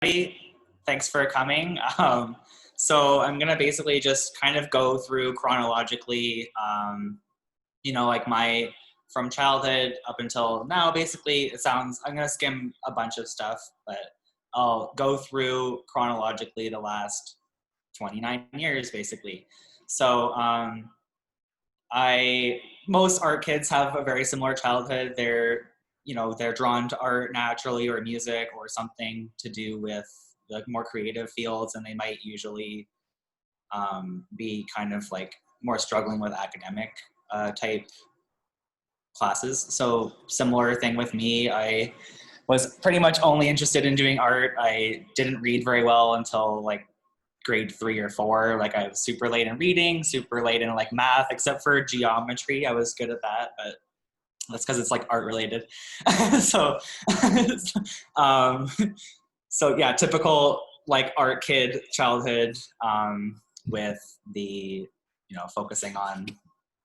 Thanks for coming. So I'm gonna basically just kind of go through chronologically, like my from childhood up until now. Basically, I'm gonna skim a bunch of stuff, but I'll go through chronologically the last 29 years, basically. So I most art kids have a very similar childhood. They're drawn to art naturally, or music, or something to do with like more creative fields, and they might usually be kind of like more struggling with academic type classes. So similar thing with me. I was pretty much only interested in doing art. I didn't read very well until like grade 3 or 4. Like I was super late in reading, super late in like math, except for geometry. I was good at that, but that's because it's like art related. so, um, so yeah, typical like art kid childhood, with the, focusing on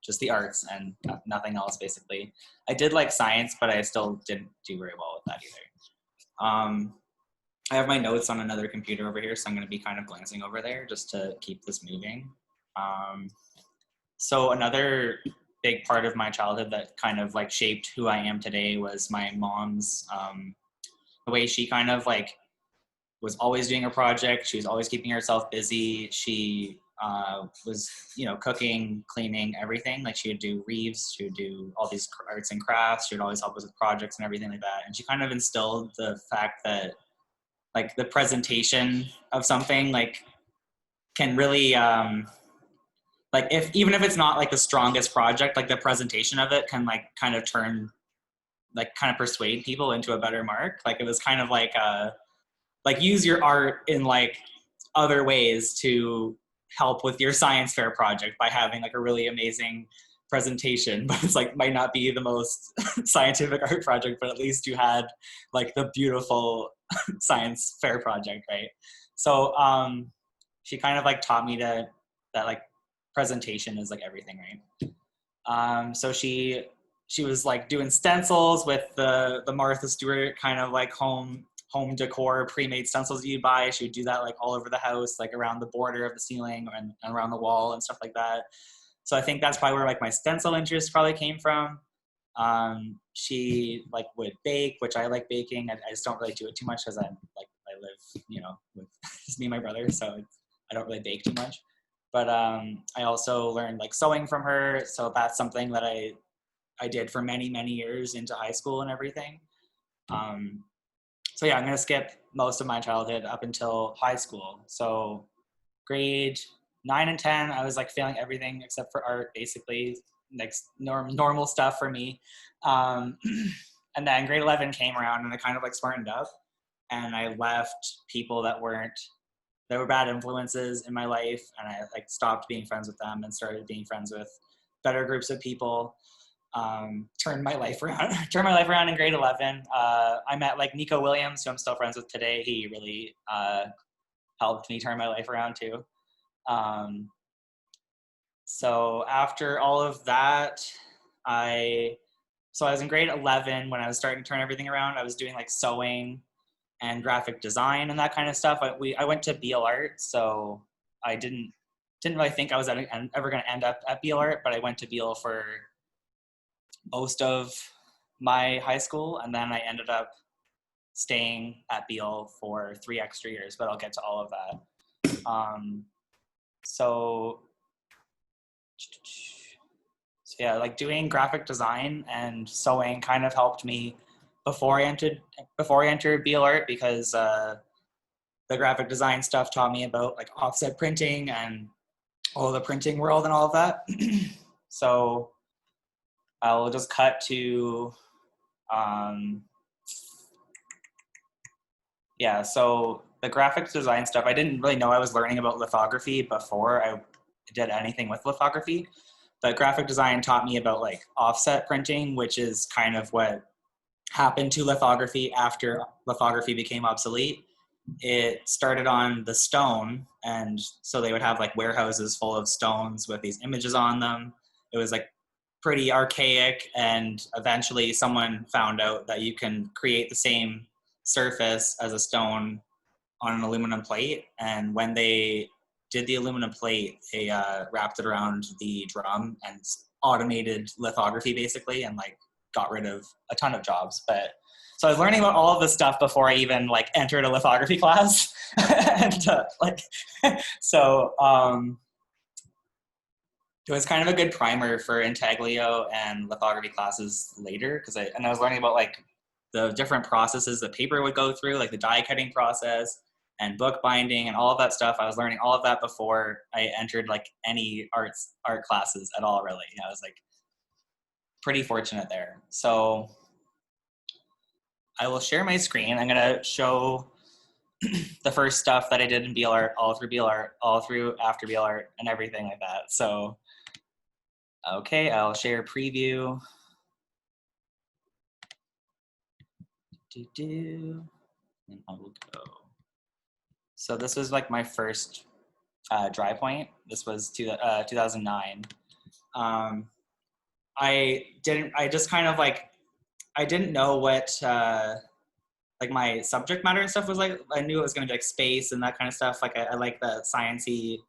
just the arts and nothing else basically. I did like science, but I still didn't do very well with that either. I have my notes on another computer over here, so I'm going to be kind of glancing over there just to keep this moving. So another big part of my childhood that kind of like shaped who I am today was my mom's, the way she kind of like was always doing a project. She was always keeping herself busy. She was, cooking, cleaning, everything. Like she would do reeves, she would do all these arts and crafts. She would always help us with projects and everything like that. And she kind of instilled the fact that like the presentation of something like can really like even if it's not like the strongest project, like the presentation of it can like kind of persuade people into a better mark. Like it was kind of like use your art in like other ways to help with your science fair project by having like a really amazing presentation, but it's like might not be the most scientific art project, but at least you had like the beautiful science fair project, right? So she kind of like taught me that like presentation is like everything, right? So she was like doing stencils with the Martha Stewart kind of like home decor pre-made stencils that you buy. She would do that like all over the house, like around the border of the ceiling and around the wall and stuff like that. So I think that's probably where like my stencil interest probably came from. She like would bake, which I like baking. I just don't really do it too much because I live, with just me and my brother, so I don't really bake too much. But I also learned like sewing from her, so that's something that I did for many years into high school and everything. So yeah, I'm gonna skip most of my childhood up until high school. So grade 9 and 10, I was like failing everything except for art, basically, like normal stuff for me. And then grade 11 came around and I kind of like smartened up, and I left people that were bad influences in my life, and I like stopped being friends with them and started being friends with better groups of people. Turned my life around in grade 11. I met like Nico Williams, who I'm still friends with today. He really helped me turn my life around too. So after all of that, I was in grade 11 when I was starting to turn everything around. I was doing like sewing and graphic design and that kind of stuff. I went to BL Art, so I didn't really think I was ever going to end up at BL Art, but I went to BL for most of my high school, and then I ended up staying at BL for 3 extra years, but I'll get to all of that. So yeah, like doing graphic design and sewing kind of helped me before I entered BL Art, because the graphic design stuff taught me about like offset printing and all the printing world and all of that. So I'll just cut to, yeah, so the graphics design stuff, I didn't really know I was learning about lithography before I did anything with lithography, but graphic design taught me about like offset printing, which is kind of what happened to lithography after lithography became obsolete. It started on the stone, and so they would have like warehouses full of stones with these images on them. It was like pretty archaic, and eventually someone found out that you can create the same surface as a stone on an aluminum plate. And when they did the aluminum plate, they wrapped it around the drum and automated lithography basically, and like got rid of a ton of jobs. But so I was learning about all of this stuff before I even like entered a lithography class. And so it was kind of a good primer for intaglio and lithography classes later, because I was learning about like the different processes that paper would go through, like the die cutting process and book binding and all of that stuff. I was learning all of that before I entered like any art classes at all, really. I was like pretty fortunate there. So I will share my screen. I'm going to show the first stuff that I did in BL Art, all through BL Art, all through after BL Art, and everything like that. So, okay, I'll share preview. And I will go. So this was like my first dry point. This was 2009. I didn't know what like my subject matter and stuff was like. I knew it was going to be like space and that kind of stuff. Like I like the sciencey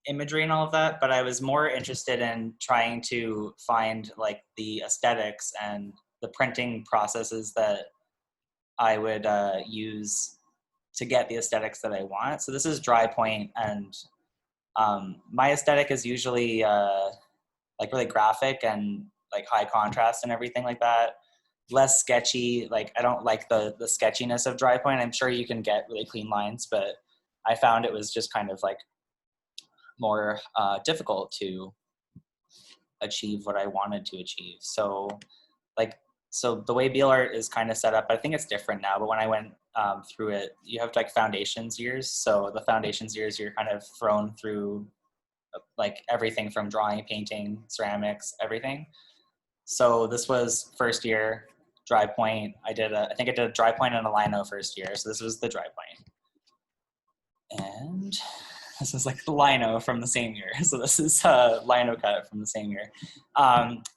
imagery and all of that, but I was more interested in trying to find like the aesthetics and the printing processes that I would use to get the aesthetics that I want. So this is dry point, and my aesthetic is usually like really graphic and like high contrast and everything like that. Less sketchy. Like I don't like the sketchiness of dry point. I'm sure you can get really clean lines, but I found it was just kind of like more difficult to achieve what I wanted to achieve. So the way BL Art is kind of set up, I think it's different now, but when I went through it, you have like foundations years. So the foundations years, you're kind of thrown through like everything from drawing, painting, ceramics, everything. So this was first year dry point. I think I did a dry point and a lino first year. So this was the dry point. And this is like the lino from the same year. So this is lino cut from the same year.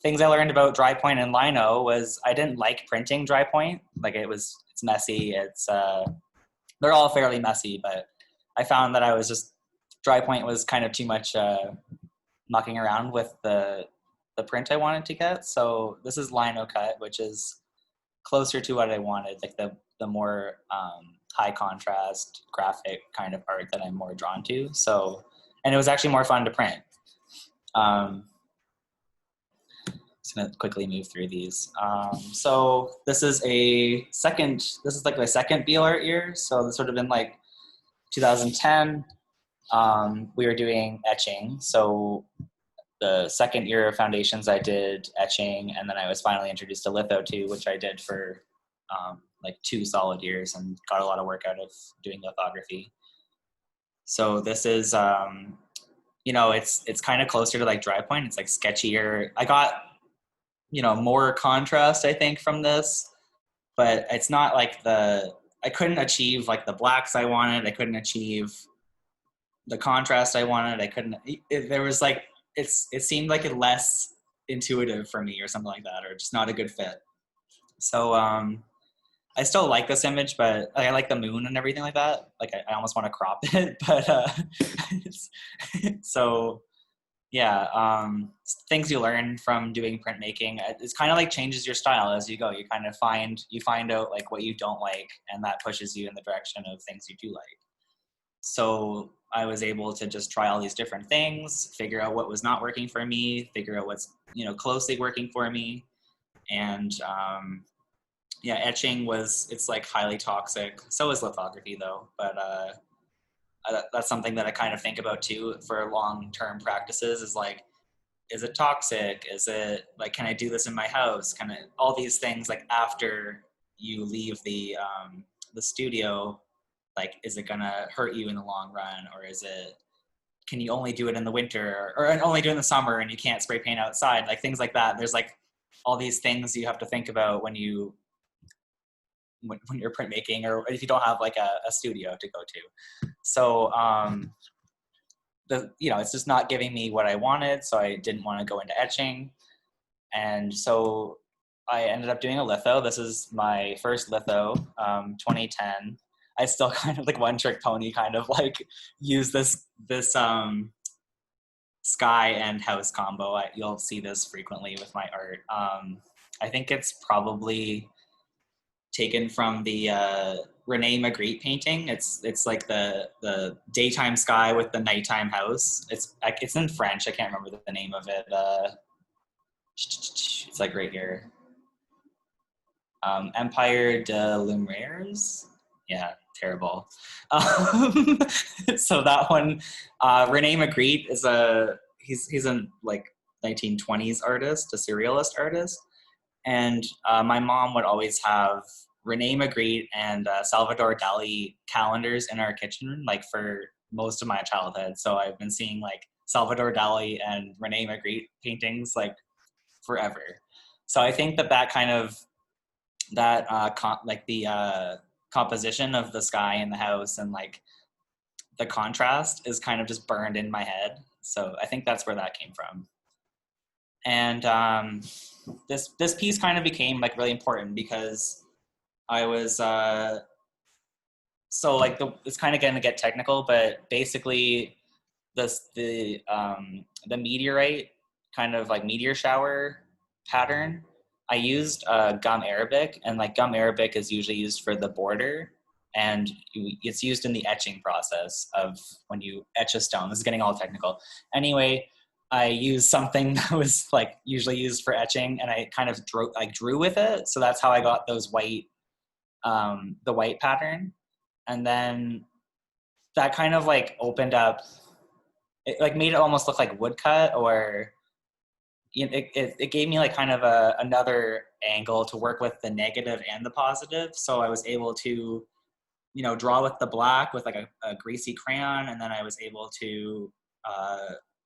Things I learned about dry point and lino was I didn't like printing dry point. Like it's messy. They're all fairly messy, but I found that dry point was kind of too much mucking around with the print I wanted to get. So this is lino cut, which is closer to what I wanted, like the more high contrast graphic kind of art that I'm more drawn to. So, and it was actually more fun to print. Just gonna quickly move through these. So this is like my second BL Art year. So this would have been like 2010. We were doing etching. So the second year of foundations, I did etching, and then I was finally introduced to litho too, which I did for like 2 solid years and got a lot of work out of doing lithography. So this is, it's kind of closer to like dry point. It's like sketchier. I got, more contrast, I think, from this, but it's not like I couldn't achieve like the blacks I wanted. I couldn't achieve the contrast I wanted. It seemed like it less intuitive for me or something like that, or just not a good fit. So I still like this image, but I like the moon and everything like that. Like I almost want to crop it, but so yeah, things you learn from doing printmaking. It's kind of like changes your style as you go. You kind of find out like what you don't like, and that pushes you in the direction of things you do like. So I was able to just try all these different things, figure out what was not working for me, figure out what's closely working for me, and etching it's like highly toxic. So is lithography though, but that's something that I kind of think about too for long-term practices. Is like, is it toxic? Is it like, can I do this in my house? Kind of all these things like after you leave the studio. Like, is it gonna hurt you in the long run, or can you only do it in the winter, or only do it in the summer and you can't spray paint outside? Like things like that. There's like all these things you have to think about when you're printmaking, or if you don't have like a studio to go to. So it's just not giving me what I wanted, so I didn't want to go into etching. And so I ended up doing a litho. This is my first litho, 2010. I still kind of like one trick pony kind of like use this sky and house combo. You'll see this frequently with my art. I think it's probably taken from the Rene Magritte painting. It's like the daytime sky with the nighttime house. It's in French. I can't remember the name of it. It's like right here. Empire de Lumières. Yeah, terrible. So that one, Rene Magritte is he's a like 1920s artist, a surrealist artist. And my mom would always have Rene Magritte and Salvador Dali calendars in our kitchen, like for most of my childhood. So I've been seeing like Salvador Dali and Rene Magritte paintings like forever. So I think that kind of that composition of the sky and the house and like the contrast is kind of just burned in my head. So I think that's where that came from. And this piece kind of became like really important because I was so like it's kind of going to get technical, but basically the meteorite kind of like meteor shower pattern, I used gum arabic, and like gum arabic is usually used for the border, and it's used in the etching process of when you etch a stone. This is getting all technical. Anyway, I used something that was like usually used for etching, and I kind of drew with it. So that's how I got those white, the white pattern. And then that kind of like opened up, it like made it almost look like woodcut, or you know, it gave me like kind of another angle to work with the negative and the positive. So I was able to, you know, draw with the black with like a greasy crayon, and then I was able to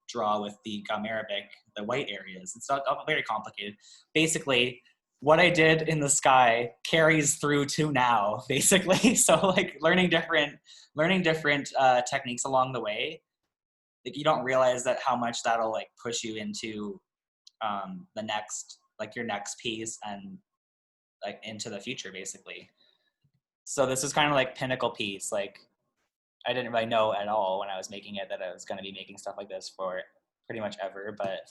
draw with the gum arabic, the white areas. It's not very complicated. Basically, what I did in the sky carries through to now, basically. So like learning different techniques along the way, like you don't realize that how much that'll like push you into the next, like your next piece and like into the future, basically. So this is kind of like pinnacle piece. Like I didn't really know at all when I was making it that I was going to be making stuff like this for pretty much ever. But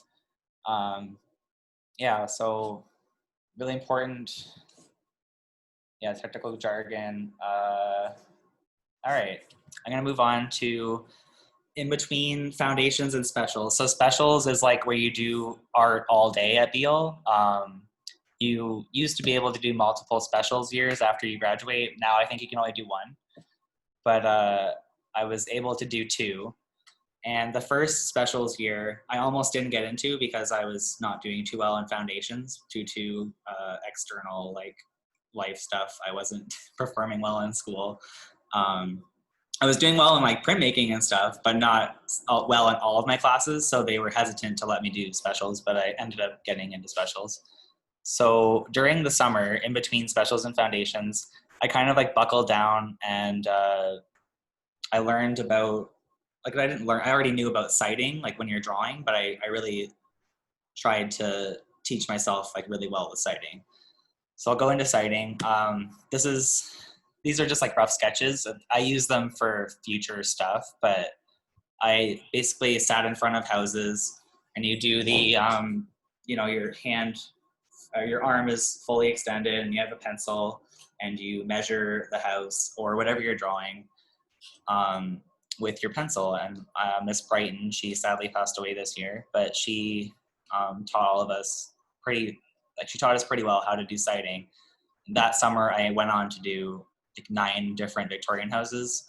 yeah, so really important. Yeah, technical jargon. All right, I'm going to move on to in between foundations and specials. So specials is like where you do art all day at Beal. You used to be able to do multiple specials years after you graduate. Now I think you can only do one. But I was able to do two. And the first specials year, I almost didn't get into because I was not doing too well in foundations due to external like life stuff. I wasn't performing well in school. I was doing well in like printmaking and stuff, but not well in all of my classes. So they were hesitant to let me do specials, but I ended up getting into specials. So during the summer, in between specials and foundations, I kind of like buckled down and I learned about, like I already knew about sighting, like when you're drawing, but I really tried to teach myself like really well with sighting. So I'll go into sighting. These are just like rough sketches. I use them for future stuff, but I basically sat in front of houses and you do the, you know, your arm is fully extended and you have a pencil and you measure the house or whatever you're drawing with your pencil. And Miss Brighton, she sadly passed away this year, but she taught all of us she taught us pretty well how to do sighting. That summer I went on to do like 9 different Victorian houses.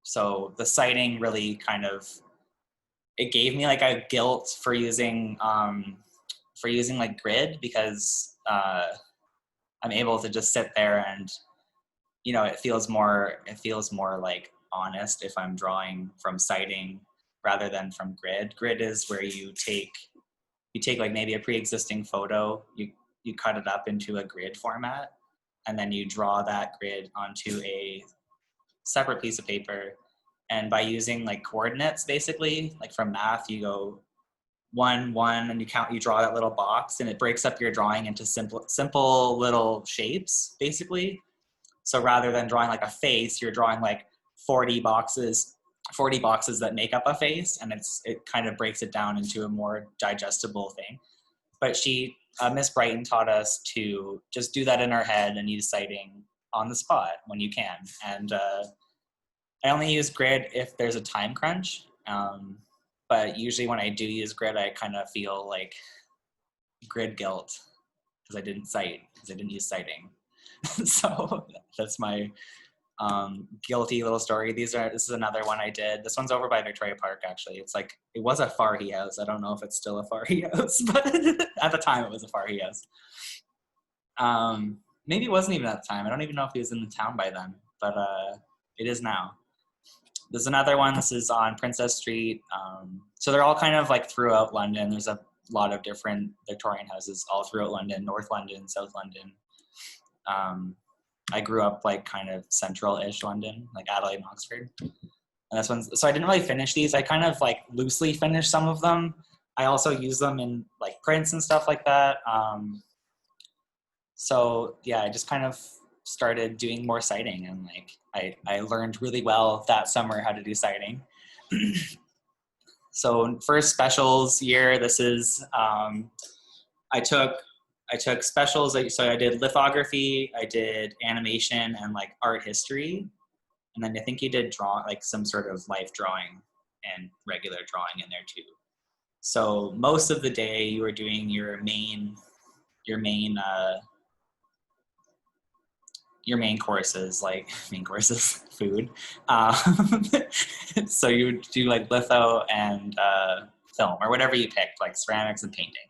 So the sighting really kind of, it gave me like a guilt for using like grid, because I'm able to just sit there and, you know, it feels more like honest if I'm drawing from sighting rather than from grid. Grid is where you take like maybe a pre-existing photo, you cut it up into a grid format, and then you draw that grid onto a separate piece of paper. And by using like coordinates, basically, like from math, you go 1, 1, and you draw that little box, and it breaks up your drawing into simple little shapes, basically. So rather than drawing like a face, you're drawing like 40 boxes that make up a face, and it kind of breaks it down into a more digestible thing. But Miss Brighton taught us to just do that in our head and use citing on the spot when you can. And I only use grid if there's a time crunch. But usually when I do use grid, I kind of feel like grid guilt because I didn't cite, because I didn't use citing. So that's my guilty little story. This is another one I did. This one's over by Victoria Park, actually. It's like, it was a Farhi house. I don't know if it's still a Farhi house, but at the time it was a Farhi house. Maybe it wasn't even at the time. I don't even know if he was in the town by then, but it is now. There's another one. This is on Princess Street. So they're all kind of like throughout London. There's a lot of different Victorian houses all throughout London, North London, South London. I grew up like kind of central-ish London, like Adelaide and Oxford. And this one's, so I didn't really finish these. I kind of like loosely finished some of them. I also use them in like prints and stuff like that. So yeah, I just kind of started doing more citing, and like I learned really well that summer how to do citing. So first specials year, this is, I took specials. So I did lithography, I did animation and like art history. And then I think you did like some sort of life drawing and regular drawing in there too. So most of the day you were doing your main courses, food. So you would do like litho and film or whatever you picked, like ceramics and painting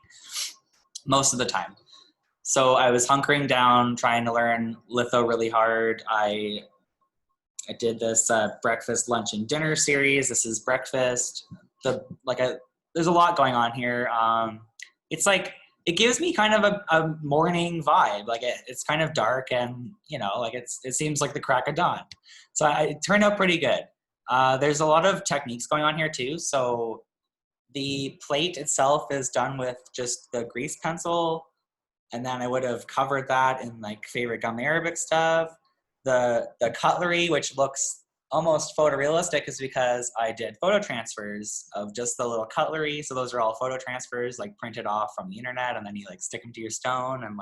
most of the time. So I was hunkering down, trying to learn litho really hard. I did this breakfast, lunch, and dinner series. This is breakfast. There's a lot going on here. It's like, it gives me kind of a morning vibe. Like it's kind of dark, and like it seems like the crack of dawn. So it turned out pretty good. There's a lot of techniques going on here too. So the plate itself is done with just the grease pencil, and then I would have covered that in like favorite gum Arabic stuff. The cutlery, which looks almost photorealistic, is because I did photo transfers of just the little cutlery. So those are all photo transfers, like printed off from the internet, and then you like stick them to your stone, and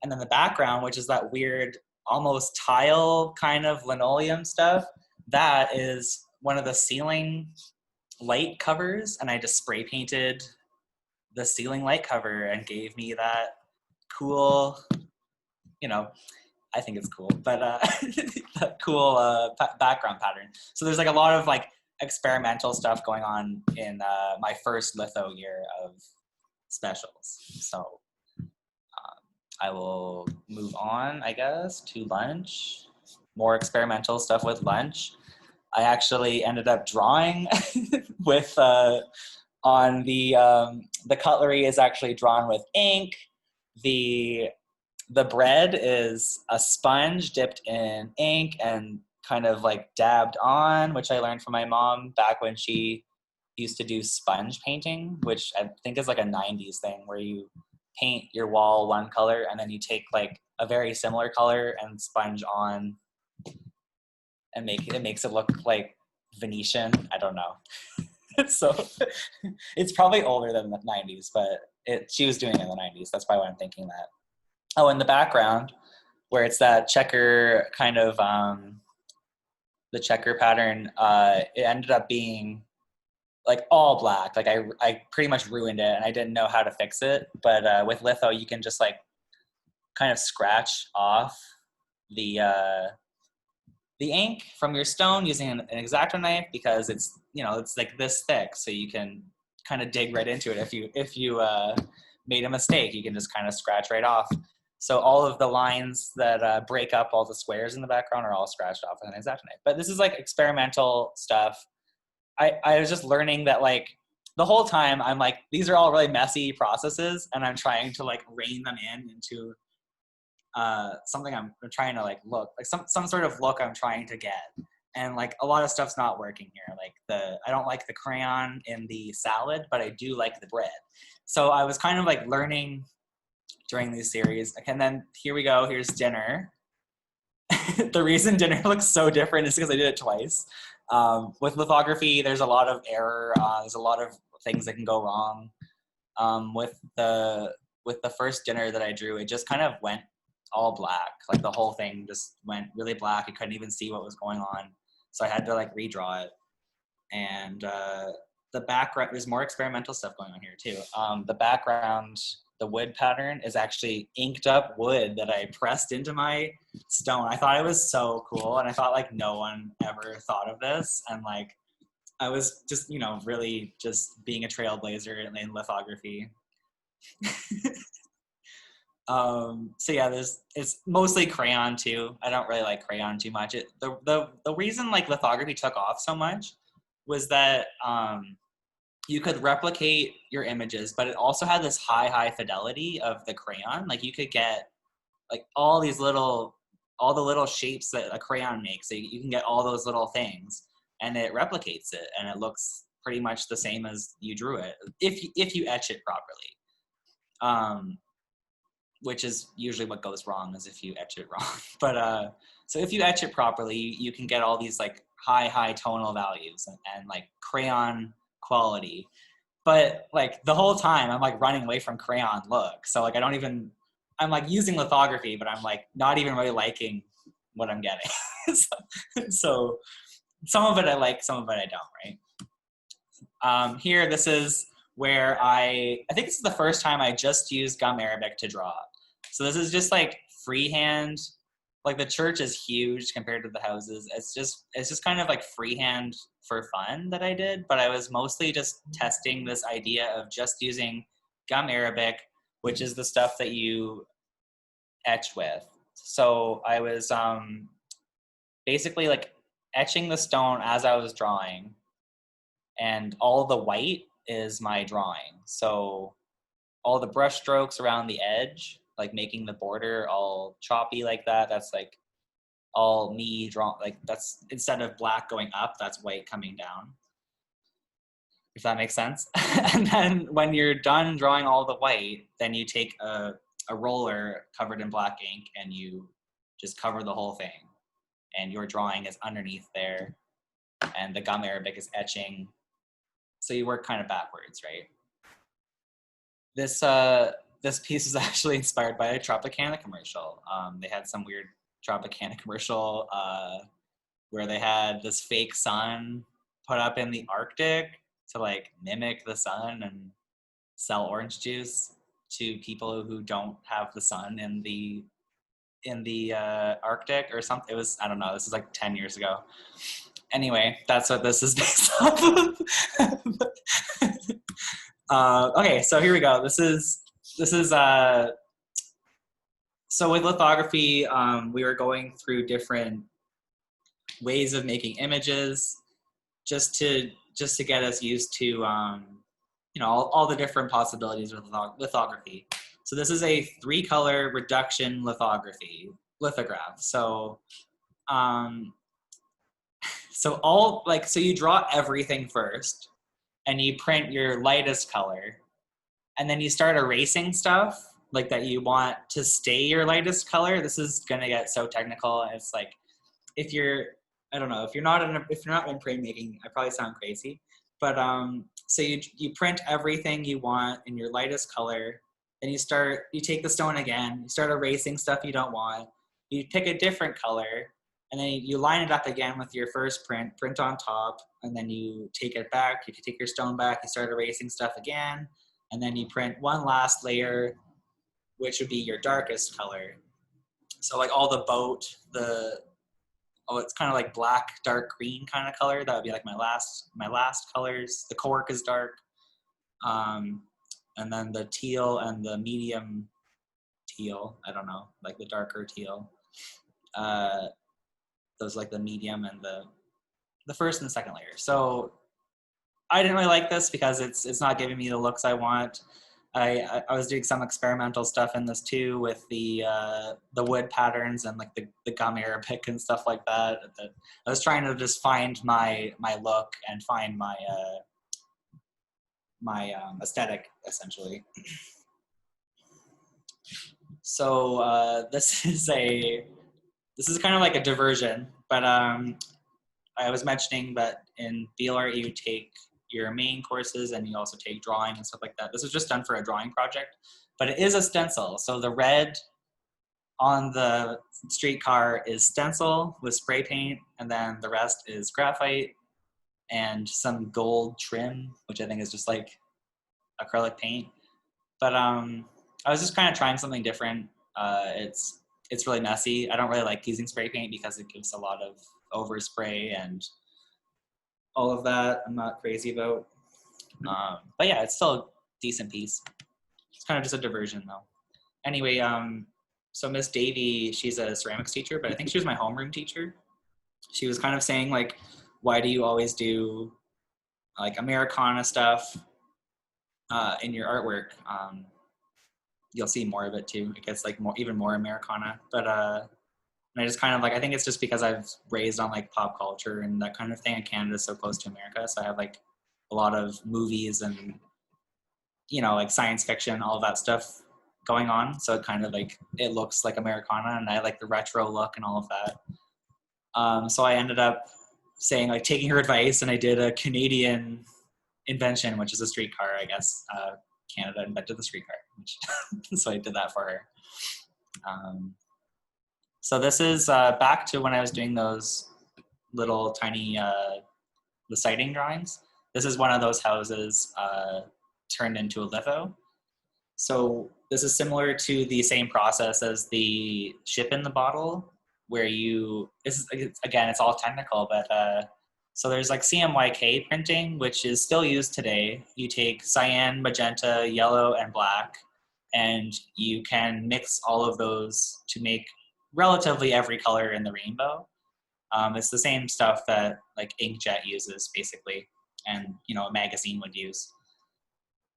then the background, which is that weird, almost tile kind of linoleum stuff, that is one of the ceiling light covers, and I just spray painted the ceiling light cover and gave me that cool, I think it's cool, but that cool background pattern. So there's like a lot of like experimental stuff going on in my first litho year of specials. So I will move on, I guess, to lunch. More experimental stuff with lunch. I actually ended up drawing with on the cutlery is actually drawn with ink. The bread is a sponge dipped in ink and kind of like dabbed on, which I learned from my mom back when she used to do sponge painting, which I think is like a 90s thing where you paint your wall one color and then you take like a very similar color and sponge on and it makes it look like Venetian. I don't know. So it's probably older than the 90s, but she was doing it in the 90s. That's probably why I'm thinking that. Oh, in the background, where it's that checker kind of, the checker pattern, it ended up being like all black. Like I pretty much ruined it and I didn't know how to fix it. But with litho, you can just like kind of scratch off the ink from your stone using an X-Acto knife, because it's like this thick, so you can kind of dig right into it. If you made a mistake, you can just kind of scratch right off. So all of the lines that break up all the squares in the background are all scratched off with an X-Acto knife. But this is like experimental stuff. I was just learning that like the whole time I'm like, these are all really messy processes, and I'm trying to like rein them into something I'm trying to like look like some sort of look I'm trying to get, and like a lot of stuff's not working here. Like I don't like the crayon in the salad, but I do like the bread. So I was kind of like learning during these series. And then here we go, here's dinner. the reason dinner looks so different is because I did it twice. With lithography, there's a lot of error. There's a lot of things that can go wrong. With the first dinner that I drew, it just kind of went all black. Like the whole thing just went really black. I couldn't even see what was going on. So I had to like redraw it. And the background, there's more experimental stuff going on here too. The background, the wood pattern is actually inked up wood that I pressed into my stone. I thought it was so cool. And I thought like no one ever thought of this. And like, I was just, you know, really just being a trailblazer in lithography. So yeah, it's mostly crayon too. I don't really like crayon too much. The reason like lithography took off so much was that you could replicate your images, but it also had this high fidelity of the crayon. Like you could get like all the little shapes that a crayon makes. So you can get all those little things, and it replicates it, and it looks pretty much the same as you drew it if you etch it properly. Which is usually what goes wrong, is if you etch it wrong. But so if you etch it properly, you can get all these like high tonal values and like crayon quality. But like the whole time I'm like running away from crayon look. So like I'm like using lithography, but I'm like not even really liking what I'm getting. so some of it I like, some of it I don't, right? Here, this is where I think this is the first time I just used gum arabic to draw. So this is just like freehand. Like the church is huge compared to the houses. It's just kind of like freehand for fun that I did, but I was mostly just testing this idea of just using gum arabic, which is the stuff that you etch with. So I was basically like etching the stone as I was drawing, and all the white is my drawing. So all the brush strokes around the edge, like making the border all choppy like that, that's like all me draw. Like that's, instead of black going up, that's white coming down, if that makes sense. And then when you're done drawing all the white, then you take a roller covered in black ink and you just cover the whole thing, and your drawing is underneath there, and the gum arabic is etching. So you work kind of backwards, right? This piece is actually inspired by a Tropicana commercial. They had some weird Tropicana commercial where they had this fake sun put up in the Arctic to like mimic the sun and sell orange juice to people who don't have the sun in the Arctic or something. It was, I don't know, this is like 10 years ago. Anyway, that's what this is based off of. Okay, so here we go. This is so with lithography, we were going through different ways of making images just to get us used to you know, all the different possibilities with lithography. So this is a 3-color reduction lithograph. So so you draw everything first, and you print your lightest color, and then you start erasing stuff like that you want to stay your lightest color. This is gonna get so technical. It's like, if you're, I don't know, if you're not in printmaking, I probably sound crazy, but so you print everything you want in your lightest color. Then you take the stone again, you start erasing stuff you don't want. You pick a different color, and then you line it up again with your first print on top, and then you take it back. If you take your stone back, you start erasing stuff again, and then you print one last layer, which would be your darkest color. So like all the boat, it's kind of like black, dark green kind of color. That would be like my last colors. The cork is dark. And then the teal and the medium teal, I don't know, like the darker teal. Those like the medium and the first and the second layer. So I didn't really like this because it's not giving me the looks I want. I was doing some experimental stuff in this too with the wood patterns and like the gum arabic and stuff like that. I was trying to just find my look and find my aesthetic, essentially. So this is this is kind of like a diversion, but I was mentioning that in BLR you take your main courses and you also take drawing and stuff like that. This was just done for a drawing project, but it is a stencil. So the red on the streetcar is stencil with spray paint, and then the rest is graphite and some gold trim, which I think is just like acrylic paint. But I was just kind of trying something different. It's really messy. I don't really like using spray paint because it gives a lot of overspray and all of that. I'm not crazy about. But yeah, it's still a decent piece. It's kind of just a diversion though. Anyway, so Miss Davy, she's a ceramics teacher, but I think she was my homeroom teacher. She was kind of saying like, why do you always do like Americana stuff in your artwork? You'll see more of it too. It gets like even more Americana, but and I just kind of like, I think it's just because I've raised on like pop culture and that kind of thing, and Canada's so close to America, so I have like a lot of movies and, you know, like science fiction, all of that stuff going on. So it kind of like, it looks like Americana, and I like the retro look and all of that. So I ended up saying like taking her advice, and I did a Canadian invention, which is a streetcar, I guess. Canada invented the streetcar, so I did that for her. So this is back to when I was doing those little tiny the sighting drawings. This is one of those houses turned into a litho. So this is similar to the same process as the ship in the bottle, where again, it's all technical, but so there's like CMYK printing, which is still used today. You take cyan, magenta, yellow, and black, and you can mix all of those to make relatively every color in the rainbow. It's the same stuff that like inkjet uses basically, and you know, a magazine would use.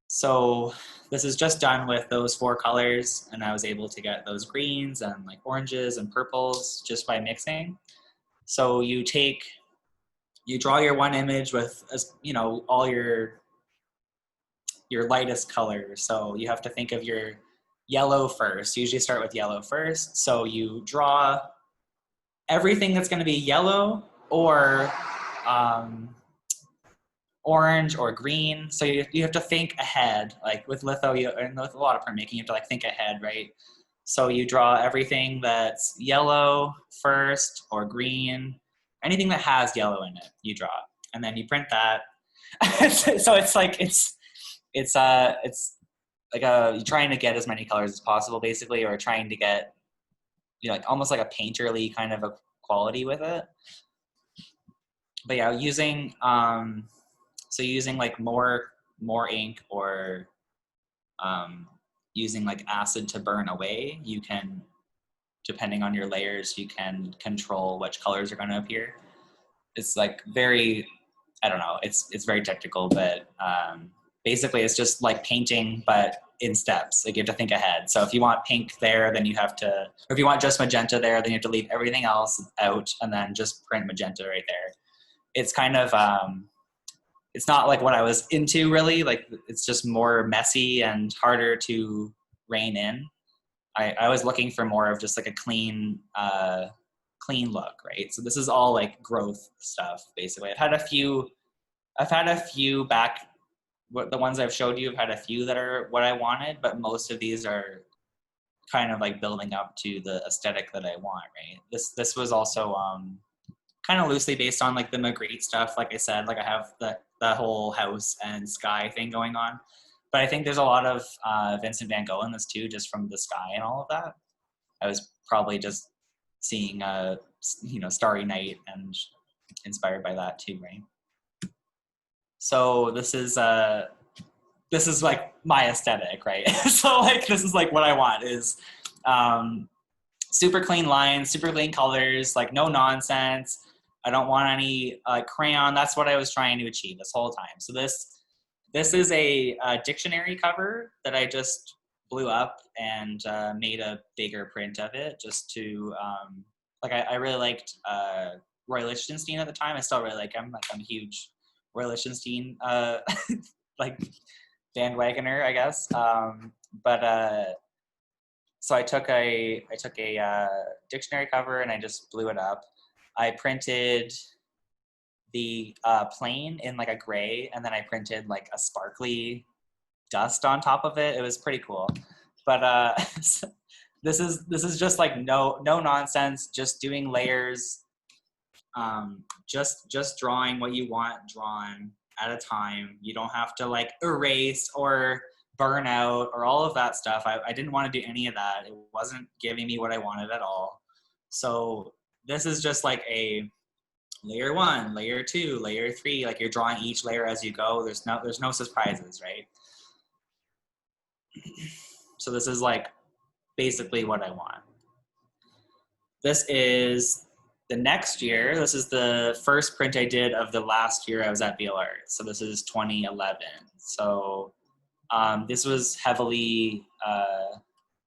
So this is just done with those 4 colors, and I was able to get those greens and like oranges and purples just by mixing. So you draw your one image with, you know, all your lightest colors. So you have to think of your yellow first. You usually start with yellow first. So you draw everything that's going to be yellow or orange or green. So you have to think ahead. Like with litho, and with a lot of printmaking, you have to like think ahead, right? So you draw everything that's yellow first or green. Anything that has yellow in it, you draw, and then you print that. So it's like it's like you're trying to get as many colors as possible, basically, or trying to get, you know, like almost like a painterly kind of a quality with it. But yeah, using like more ink, or using like acid to burn away, you can, depending on your layers, you can control which colors are going to appear. It's like very, I don't know, it's very technical, but basically it's just like painting, but in steps. Like you have to think ahead. So if you want pink there, then you have to, or if you want just magenta there, then you have to leave everything else out and then just print magenta right there. It's kind of, it's not like what I was into really. Like it's just more messy and harder to rein in. I was looking for more of just like a clean look, right? So this is all like growth stuff, basically. I've had a few back, the ones I've showed you, I've had a few that are what I wanted, but most of these are kind of like building up to the aesthetic that I want, right? This was also kind of loosely based on like the Magritte stuff. Like I said, like I have the whole house and sky thing going on. But I think there's a lot of Vincent van Gogh in this too, just from the sky and all of that. I was probably just seeing Starry Night and inspired by that too, right? So this is like my aesthetic, right? So like this is like what I want is super clean lines, super clean colors, like no nonsense. I don't want any crayon. That's what I was trying to achieve this whole time. So this is a dictionary cover that I just blew up and made a bigger print of it, just to I really liked Roy Lichtenstein at the time. I still really like him. Like I'm a huge Roy Lichtenstein like bandwagoner, I guess. But So I took a dictionary cover and I just blew it up. I printed the plane in like a gray, and then I printed like a sparkly dust on top of it. It was pretty cool. But this is just like no nonsense, just doing layers, just drawing what you want drawn at a time. You don't have to like erase or burn out or all of that stuff. I didn't want to do any of that. It wasn't giving me what I wanted at all. So this is just like a layer 1, layer 2, layer 3. Like you're drawing each layer as you go. There's no surprises, right? So this is like basically what I want. This is the next year. This is the first print I did of the last year I was at VL Art. So this is 2011. So this was heavily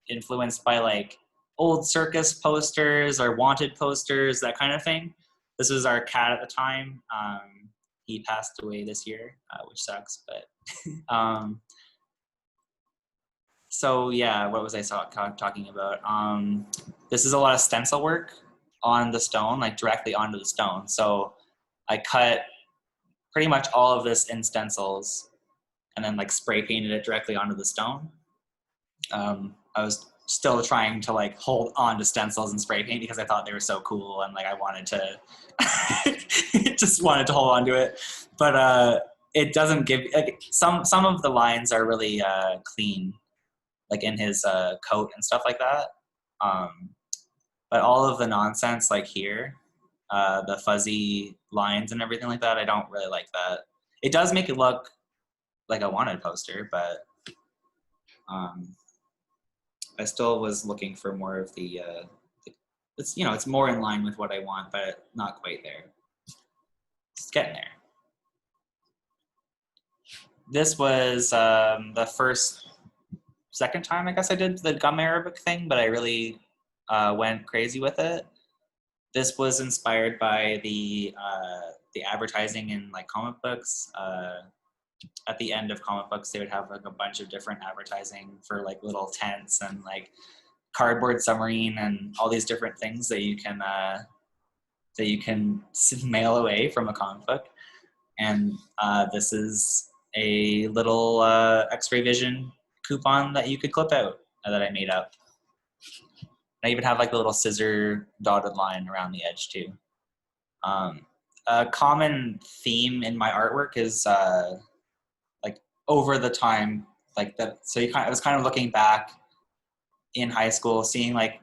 influenced by like old circus posters or wanted posters, that kind of thing. This was our cat at the time. He passed away this year, which sucks, but so yeah, what was I talking about? This is a lot of stencil work on the stone, like directly onto the stone. So I cut pretty much all of this in stencils and then like spray painted it directly onto the stone. I was still trying to like hold on to stencils and spray paint because I thought they were so cool, and like I wanted to just wanted to hold on to it. But it doesn't give, like, some of the lines are really clean, like in his coat and stuff like that. But all of the nonsense, like here, the fuzzy lines and everything like that, I don't really like that. It does make it look like a wanted poster, but I still was looking for more of the it's, you know, it's more in line with what I want, but not quite there. It's getting there. This was the second time I guess I did the gum Arabic thing, but I really went crazy with it. This was inspired by the advertising in like comic books. At the end of comic books, they would have like a bunch of different advertising for like little tents and like cardboard submarine and all these different things that you can mail away from a comic book. And this is a little X-ray vision coupon that you could clip out that I made up. I even have like a little scissor dotted line around the edge too. A common theme in my artwork is like over the time, like that. So I was kind of looking back in high school, seeing like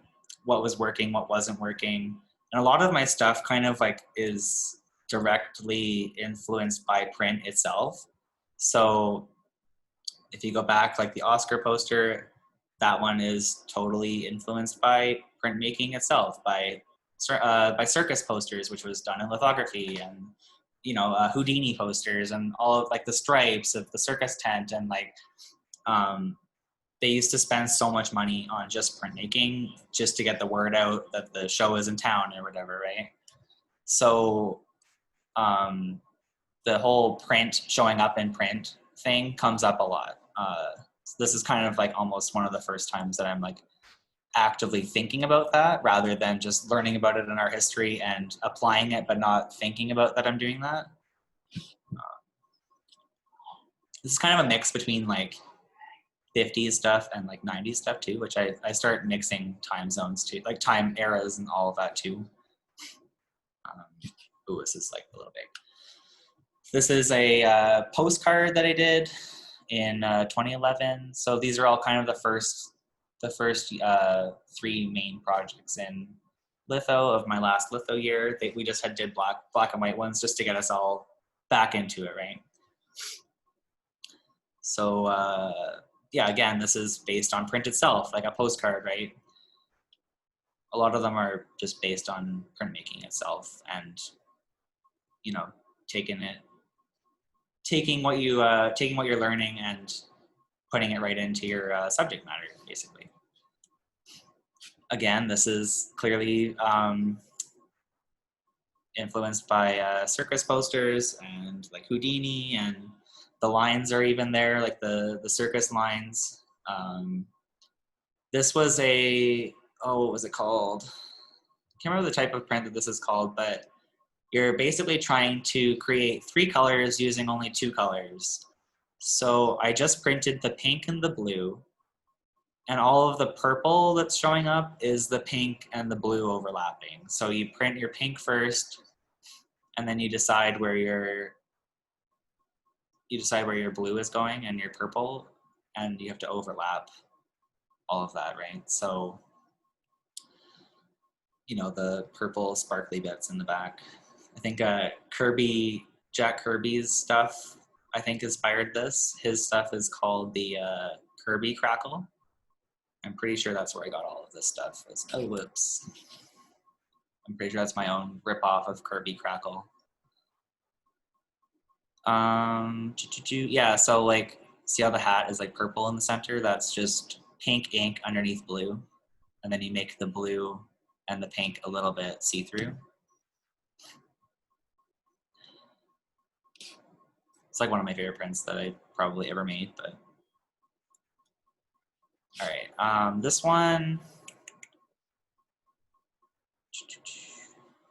what was working, what wasn't working, and a lot of my stuff kind of like is directly influenced by print itself. So if you go back, like the Oscar poster, that one is totally influenced by printmaking itself, by circus posters, which was done in lithography, and Houdini posters, and all of like the stripes of the circus tent, and like they used to spend so much money on just printmaking just to get the word out that the show is in town or whatever, right? So the whole print, showing up in print thing comes up a lot. This is kind of like almost one of the first times that I'm like actively thinking about that, rather than just learning about it in our history and applying it but not thinking about that I'm doing that. This is kind of a mix between like 50s stuff and like 90s stuff too, which I start mixing time zones too, like time eras and all of that too. Ooh, this is like a little big. This is a postcard that I did in 2011. So these are all kind of the first three main projects in litho of my last litho year. We just did black and white ones just to get us all back into it, right? So yeah, again, this is based on print itself, like a postcard, right? A lot of them are just based on printmaking itself, and taking what you're learning and putting it right into your subject matter, basically. Again, this is clearly influenced by circus posters and like Houdini, and the lines are even there, like the circus lines. This was what was it called? I can't remember the type of print that this is called, but you're basically trying to create 3 colors using only 2 colors. So I just printed the pink and the blue, and all of the purple that's showing up is the pink and the blue overlapping. So you print your pink first, and then you decide where your blue is going and your purple, and you have to overlap all of that, right? So, you know, the purple sparkly bits in the back. I think Jack Kirby's stuff, I think, inspired this. His stuff is called the Kirby Crackle. I'm pretty sure that's where I got all of this stuff. Oh, whoops. I'm pretty sure that's my own ripoff of Kirby Crackle. Yeah, so like, see how the hat is like purple in the center? That's just pink ink underneath blue. And then you make the blue and the pink a little bit see-through. It's like one of my favorite prints that I probably ever made, but. All right, this one.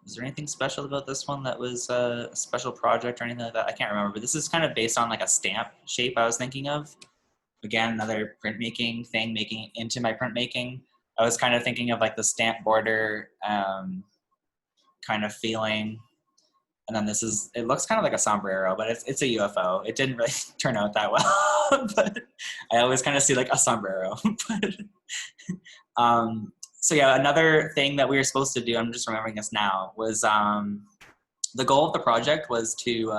Is there anything special about this one that was a special project or anything like that? I can't remember, but this is kind of based on like a stamp shape I was thinking of. Again, another printmaking thing, making it into my printmaking. I was kind of thinking of like the stamp border kind of feeling. And then it looks kind of like a sombrero, but it's a UFO. It didn't really turn out that well, but I always kind of see like a sombrero. So yeah, another thing that we were supposed to do, I'm just remembering this now, was the goal of the project was to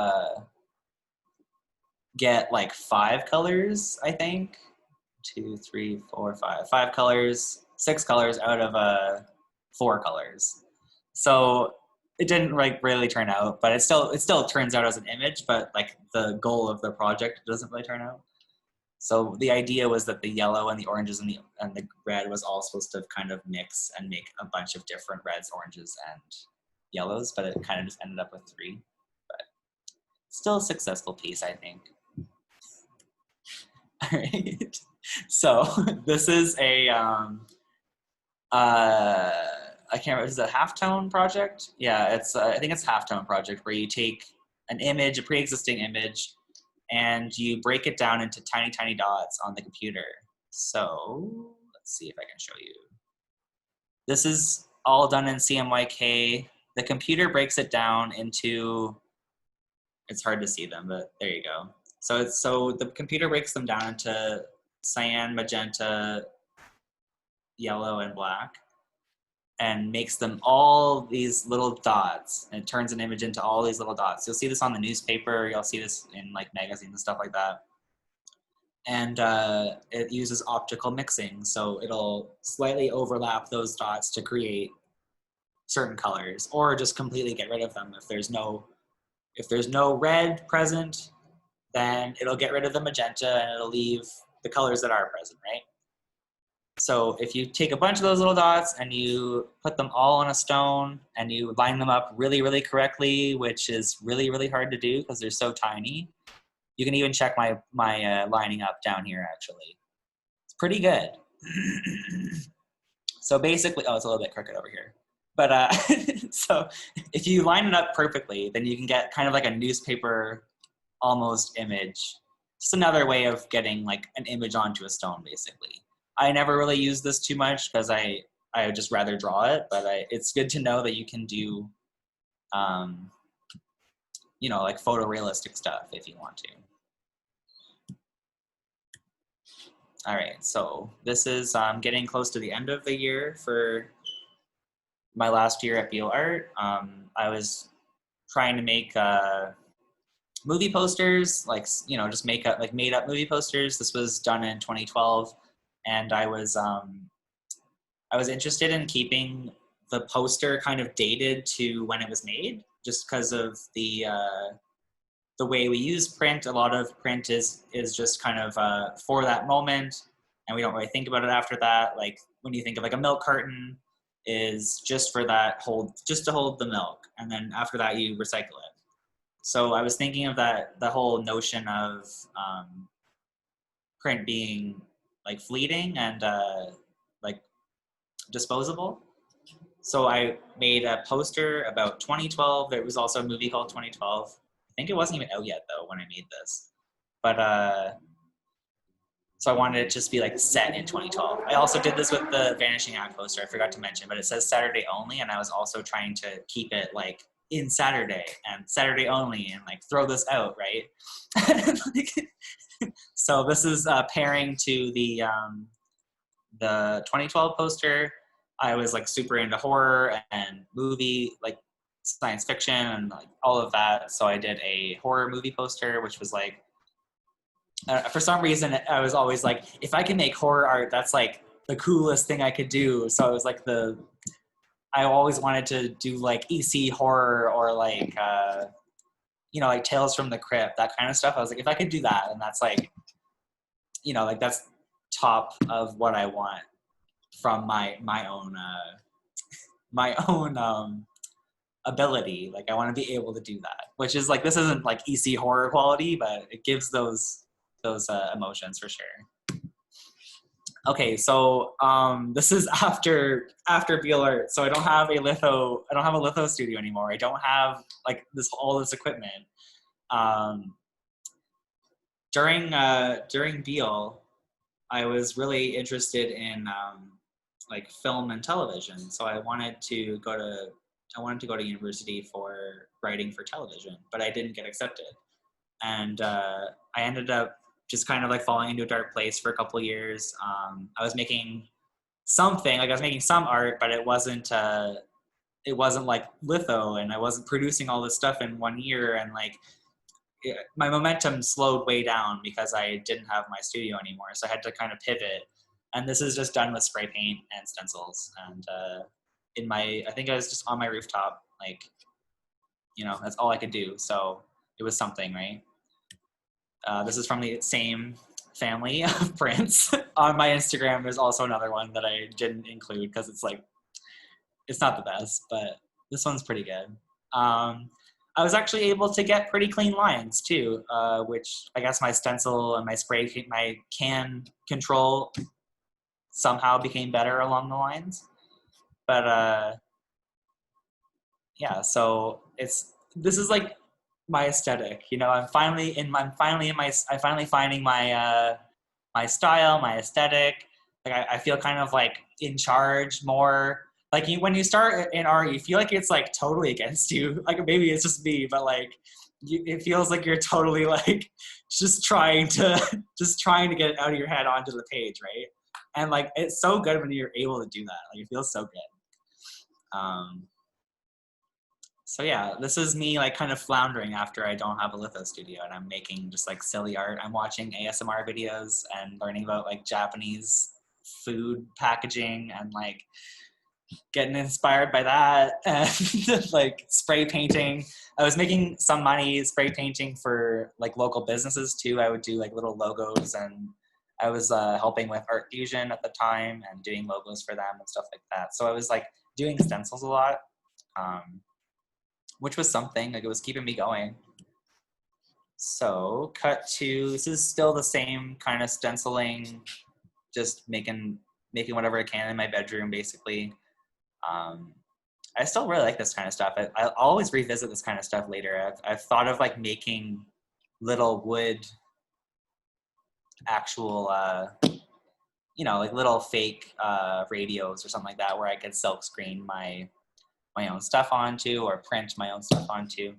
get like 5 colors, I think. 2, 3, 4, 5. 5 colors, 6 colors out of 4 colors. So it didn't like really turn out, but it still turns out as an image, but like the goal of the project doesn't really turn out. So the idea was that the yellow and the oranges and the red was all supposed to kind of mix and make a bunch of different reds, oranges, and yellows, but it kind of just ended up with 3. But still a successful piece, I think. All right. So this is a I can't remember, is it a halftone project? Yeah, it's I think it's a halftone project where you take an image, a pre-existing image, and you break it down into tiny, tiny dots on the computer. So let's see if I can show you. This is all done in CMYK. The computer breaks it down into, it's hard to see them, but there you go. So the computer breaks them down into cyan, magenta, yellow, and black, and makes them all these little dots, and it turns an image into all these little dots. You'll see this on the newspaper, you'll see this in like magazines and stuff like that. And it uses optical mixing, so it'll slightly overlap those dots to create certain colors, or just completely get rid of them. If there's no red present, then it'll get rid of the magenta and it'll leave the colors that are present, right? So if you take a bunch of those little dots and you put them all on a stone and you line them up really, really correctly, which is really, really hard to do because they're so tiny. You can even check my lining up down here, actually. It's pretty good. So basically, oh, it's a little bit crooked over here. But so if you line it up perfectly, then you can get kind of like a newspaper almost image. Just another way of getting like an image onto a stone, basically. I never really use this too much because I would just rather draw it, but it's good to know that you can do, you know, like photorealistic stuff if you want to. All right, so this is getting close to the end of the year for my last year at BioArt. I was trying to make movie posters, like, you know, just made up movie posters. This was done in 2012. And I was interested in keeping the poster kind of dated to when it was made, just because of the way we use print. A lot of print is just kind of for that moment, and we don't really think about it after that. Like when you think of like a milk carton, is just for that just to hold the milk, and then after that you recycle it. So I was thinking of that, the whole notion of print being like fleeting and disposable. So I made a poster about 2012. There was also a movie called 2012. I think it wasn't even out yet though when I made this. But so I wanted it to just be like set in 2012. I also did this with the Vanishing Act poster. I forgot to mention, but it says Saturday only, and I was also trying to keep it like in Saturday and Saturday only, and like throw this out, right? So this is pairing to the 2012 poster. I was like super into horror and movie, like science fiction and like all of that. So I did a horror movie poster, which was like, for some reason, I was always like, if I can make horror art, that's like the coolest thing I could do. So it was like I always wanted to do like EC horror or like, like Tales from the Crypt, that kind of stuff. I was like, if I could do that, and that's like, like that's top of what I want from my own ability. Like I want to be able to do that, which is like, this isn't like EC horror quality, but it gives those emotions for sure. Okay, so this is after Beal Art. So I don't have a litho studio anymore. I don't have like all this equipment. During Beal, I was really interested in like film and television. So I wanted to go to university for writing for television, but I didn't get accepted. And I ended up just kind of like falling into a dark place for a couple of years. I was making something, like I was making some art, but it wasn't like litho, and I wasn't producing all this stuff in 1 year. And like my momentum slowed way down because I didn't have my studio anymore. So I had to kind of pivot. And this is just done with spray paint and stencils. And I think I was just on my rooftop, like, that's all I could do. So it was something, right? This is from the same family of prints. On my Instagram, there's also another one that I didn't include because it's like, it's not the best, but this one's pretty good. I was actually able to get pretty clean lines too, which I guess my stencil and my can control somehow became better along the lines. But yeah, so this is like my aesthetic, I'm finally finding my style, my aesthetic. Like I feel kind of like in charge more. Like when you start in art, you feel like it's like totally against you. Like maybe it's just me, but like it feels like you're totally like just trying to get it out of your head onto the page, right? And like it's so good when you're able to do that. Like it feels so good. So yeah, this is me like kind of floundering after I don't have a litho studio, and I'm making just like silly art. I'm watching ASMR videos and learning about like Japanese food packaging and like getting inspired by that, and like spray painting. I was making some money spray painting for like local businesses too. I would do like little logos, and I was helping with Art Fusion at the time and doing logos for them and stuff like that. So I was like doing stencils a lot. Which was something, like it was keeping me going. So this is still the same kind of stenciling, just making whatever I can in my bedroom, basically. I still really like this kind of stuff. I'll always revisit this kind of stuff later. I've thought of like making little wood, actual, like little fake radios or something like that, where I could silk screen my own stuff onto, or print my own stuff onto,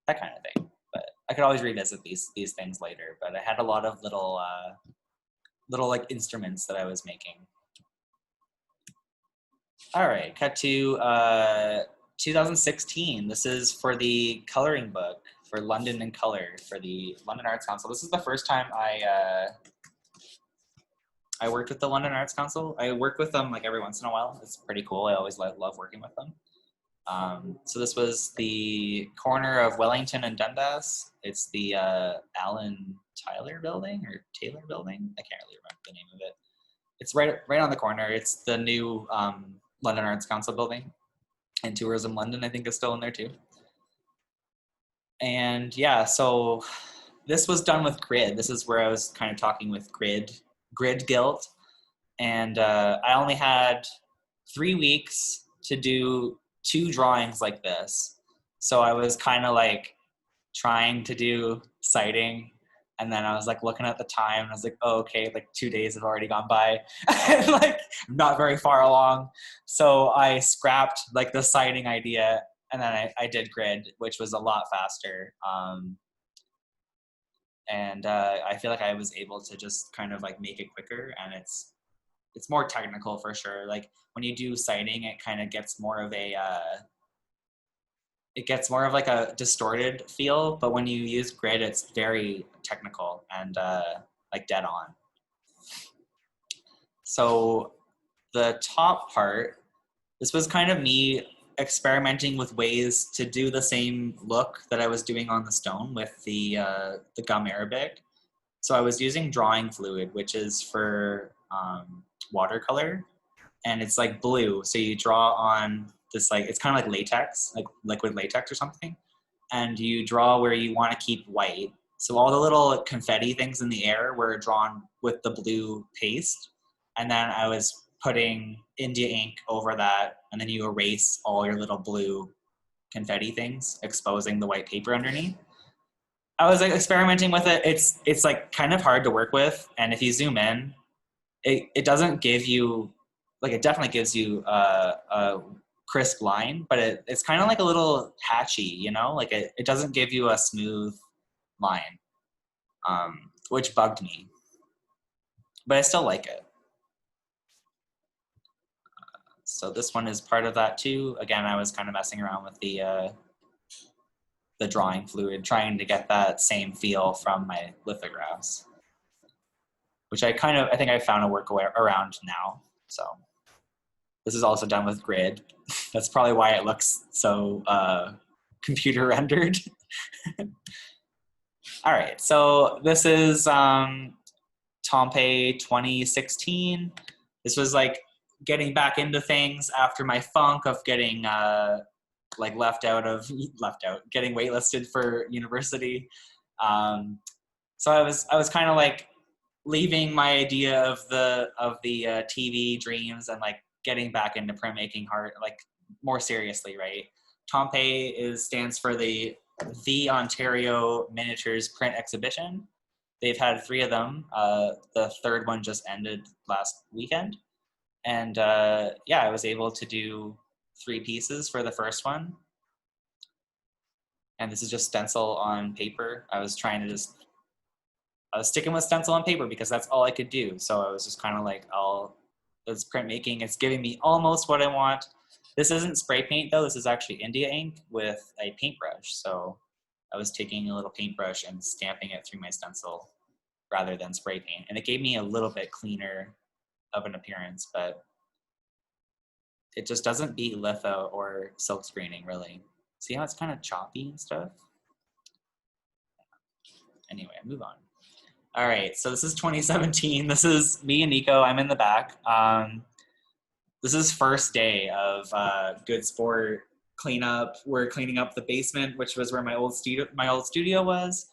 that kind of thing. But I could always revisit these things later. But I had a lot of little like instruments that I was making. All right, cut to 2016. This is for the coloring book for London in Color for the London Arts Council. This is the first time I worked with the London Arts Council. I work with them like every once in a while. It's pretty cool. I always love working with them. So this was the corner of Wellington and Dundas. It's the Alan Taylor building. I can't really remember the name of it. It's right on the corner. It's the new London Arts Council building. And Tourism London, I think, is still in there too. And yeah, so this was done with grid. This is where I was kind of talking with grid guilt. And I only had 3 weeks to do 2 drawings like this. So I was kind of like trying to do sighting, and then I was like looking at the time and I was like, oh, okay, like 2 days have already gone by and like not very far along. So I scrapped like the sighting idea, and then I did grid, which was a lot faster. And I feel like I was able to just kind of like make it quicker, and it's more technical for sure. Like when you do sighting, it kind of gets more of a like a distorted feel, but when you use grid, it's very technical and like dead on. So the top part, this was kind of me experimenting with ways to do the same look that I was doing on the stone with the gum Arabic. So I was using drawing fluid, which is for watercolor, and it's like blue. So you draw on this, like, it's kind of like latex, like liquid latex or something. And you draw where you want to keep white. So all the little confetti things in the air were drawn with the blue paste. And then I was putting India ink over that. And then you erase all your little blue confetti things, exposing the white paper underneath. I was like experimenting with it. It's like kind of hard to work with. And if you zoom in, it doesn't give you, like, it definitely gives you a crisp line, but it's kind of like a little patchy, you know, like it doesn't give you a smooth line, which bugged me, but I still like it. So this one is part of that too. Again, I was kind of messing around with the drawing fluid, trying to get that same feel from my lithographs, which I think I found a workaround now. So this is also done with grid. That's probably why it looks so computer rendered. All right, so this is Tampei 2016. This was like getting back into things after my funk of getting like getting waitlisted for university. So I was kind of like leaving my idea of the TV dreams and like getting back into printmaking like more seriously, right? Tampei stands for the Ontario Miniatures Print Exhibition. They've had 3 of them. The 3rd one just ended last weekend. And yeah, I was able to do 3 pieces for the first one. And this is just stencil on paper. I was sticking with stencil on paper because that's all I could do. So I was just kind of like, it's printmaking. It's giving me almost what I want. This isn't spray paint though. This is actually India ink with a paintbrush. So I was taking a little paintbrush and stamping it through my stencil rather than spray paint. And it gave me a little bit cleaner of an appearance, but it just doesn't beat litho or silk screening really. See how it's kind of choppy and stuff? Anyway, I move on. All right, so this is 2017. This is me and Nico. I'm in the back. This is first day of Good Sport cleanup. We're cleaning up the basement, which was where my old studio was.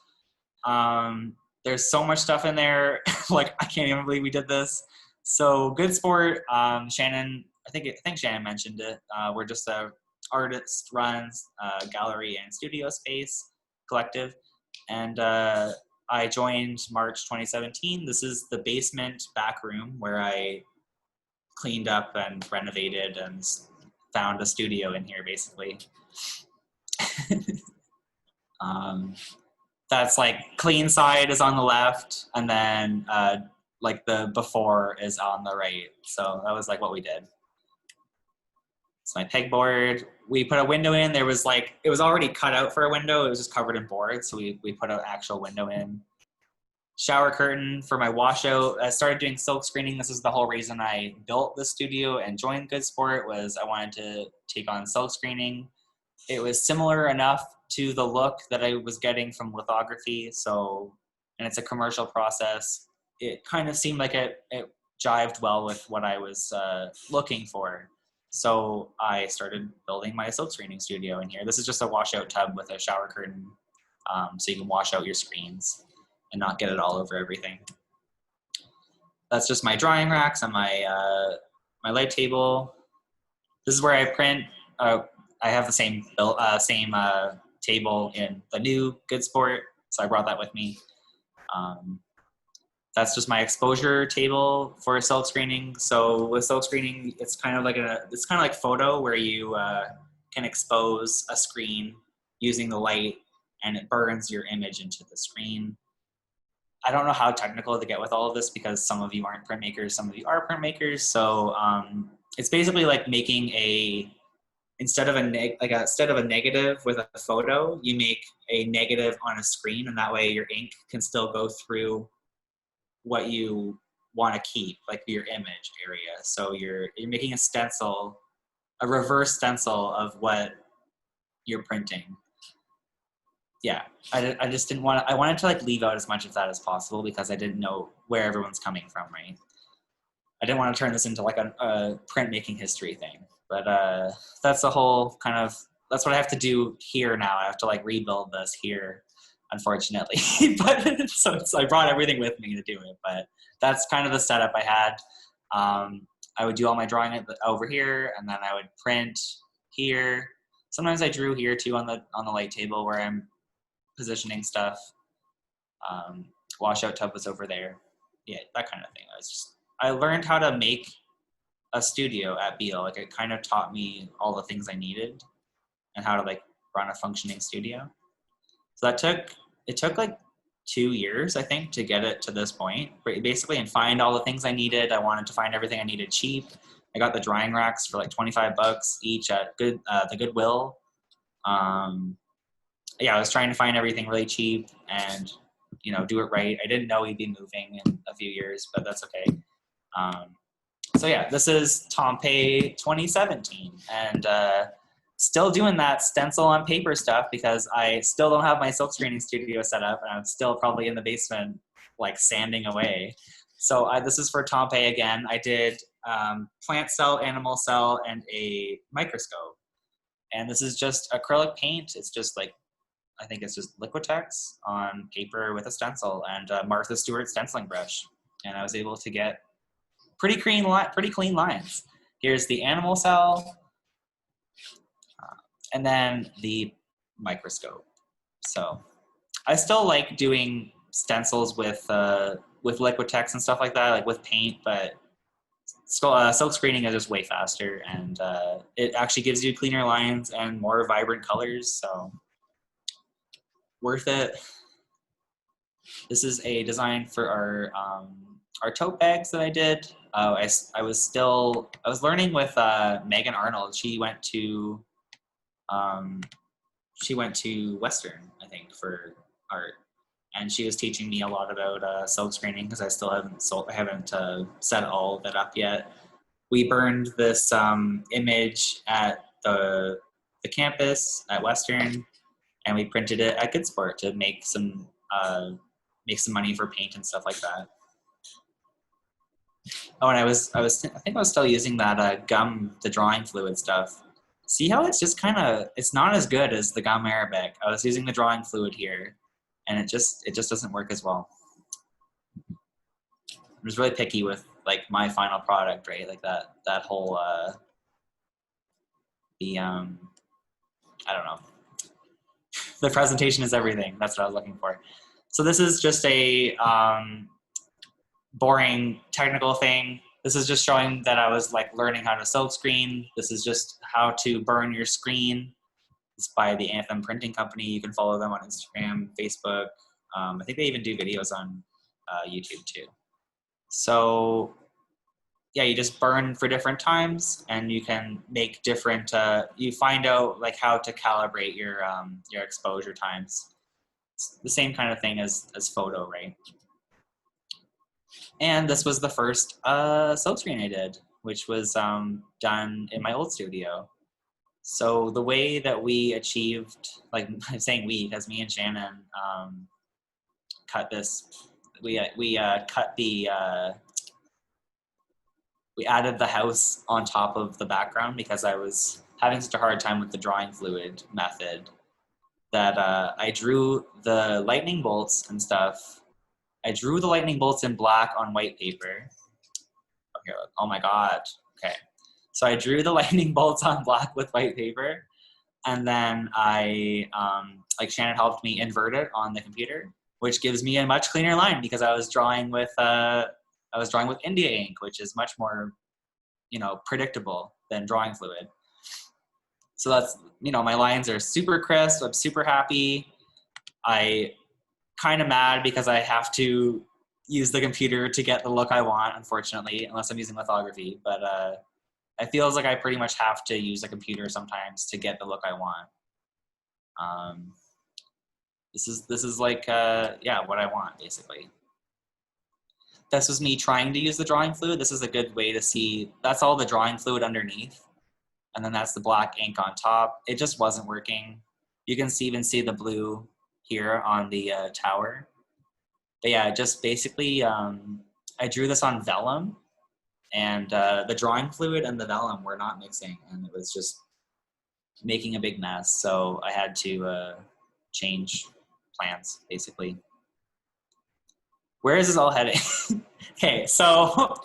There's so much stuff in there. Like, I can't even believe we did this. So Good Sport, Shannon, I think Shannon mentioned it. We're just a artist runs gallery and studio space collective. And I joined March 2017. This is the basement back room where I cleaned up and renovated and found a studio in here, basically. That's like clean side is on the left, and then like the before is on the right. So that was like what we did. It's my pegboard. We put a window in. There was like, it was already cut out for a window. It was just covered in board. So we put an actual window in. Shower curtain for my washout. I started doing silk screening. This is the whole reason I built the studio and joined Good Sport, was I wanted to take on silk screening. It was similar enough to the look that I was getting from lithography. So, and it's a commercial process. It kind of seemed like it jived well with what I was looking for. So I started building my silk screening studio in here. This is just a washout tub with a shower curtain, so you can wash out your screens and not get it all over everything. That's just my drying racks and my light table. This is where I print. I have the same table in the new Good Sport, so I brought that with me. That's just my exposure table for silk screening. So with silk screening, it's kind of like photo, where you can expose a screen using the light, and it burns your image into the screen. I don't know how technical to get with all of this, because some of you aren't printmakers, some of you are printmakers. So it's basically like making instead of a negative with a photo, you make a negative on a screen, and that way your ink can still go through what you want to keep, like your image area. So you're making a stencil, a reverse stencil of what you're printing. Yeah, I just didn't want to, I wanted to like leave out as much of that as possible, because I didn't know where everyone's coming from, right? I didn't want to turn this into like a printmaking history thing, but that's the whole kind of, that's what I have to do here now. I have to like rebuild this here, unfortunately. But so I brought everything with me to do it, but that's kind of the setup I had. I would do all my drawing over here, and then I would print here. Sometimes I drew here too on the light table where I'm positioning stuff. Washout tub was over there. Yeah, that kind of thing. I learned how to make a studio at Beale. Like, it kind of taught me all the things I needed and how to like run a functioning studio. So it took like 2 years, I think, to get it to this point, basically, and find all the things I needed. I wanted to find everything I needed cheap. I got the drying racks for like $25 each at the Goodwill. Yeah, I was trying to find everything really cheap and, do it right. I didn't know we'd be moving in a few years, but that's okay. So yeah, this is Tom Pate 2017, and still doing that stencil on paper stuff, because I still don't have my silk screening studio set up, and I'm still probably in the basement, like sanding away. So this is for Tom Pate again. I did plant cell, animal cell, and a microscope. And this is just acrylic paint. It's just like, I think it's just Liquitex on paper with a stencil and Martha Stewart stenciling brush. And I was able to get pretty clean lines. Here's the animal cell, and then the microscope. So I still like doing stencils with Liquitex and stuff like that, like with paint, but silk screening is just way faster, and it actually gives you cleaner lines and more vibrant colors, so worth it. This is a design for our tote bags that I did. I was learning with Megan Arnold. She went to Western, I think, for art, and she was teaching me a lot about silk screening, because I still haven't set all of it up yet. We burned this image at the campus at Western, and we printed it at Good Sport to make some money for paint and stuff like that. Oh, and I think I was still using that gum, the drawing fluid stuff. See how it's just it's not as good as the gum Arabic. I was using the drawing fluid here, and it just doesn't work as well. I was really picky with like my final product, right? Like that whole I don't know. The presentation is everything. That's what I was looking for. So this is just a boring technical thing. This is just showing that I was like learning how to silk screen. This is just how to burn your screen. It's by the Anthem Printing Company. You can follow them on Instagram, Facebook. I think they even do videos on YouTube too. So yeah, you just burn for different times, and you can make different, you find out like how to calibrate your exposure times. It's the same kind of thing as photo, right? And this was the first silk screen I did, which was done in my old studio. So the way that we achieved, like I'm saying we, because me and Shannon cut this, we cut the, we added the house on top of the background, because I was having such a hard time with the drawing fluid method that I drew the lightning bolts and stuff. I drew the lightning bolts in black on white paper. Okay, oh my God. Okay. So I drew the lightning bolts on black with white paper, and then like Shannon helped me invert it on the computer, which gives me a much cleaner line because I was drawing with India ink, which is much more, predictable than drawing fluid. So that's, my lines are super crisp. I'm super happy. I kind of mad because I have to use the computer to get the look I want, unfortunately, unless I'm using lithography. But it feels like I pretty much have to use a computer sometimes to get the look I want. This is like, what I want, basically. This was me trying to use the drawing fluid. This is a good way to see, that's all the drawing fluid underneath. And then that's the black ink on top. It just wasn't working. You can even see the blue here on the tower. But yeah, just basically, I drew this on vellum, and the drawing fluid and the vellum were not mixing, and it was just making a big mess. So I had to change plans, basically. Where is this all heading? Okay, so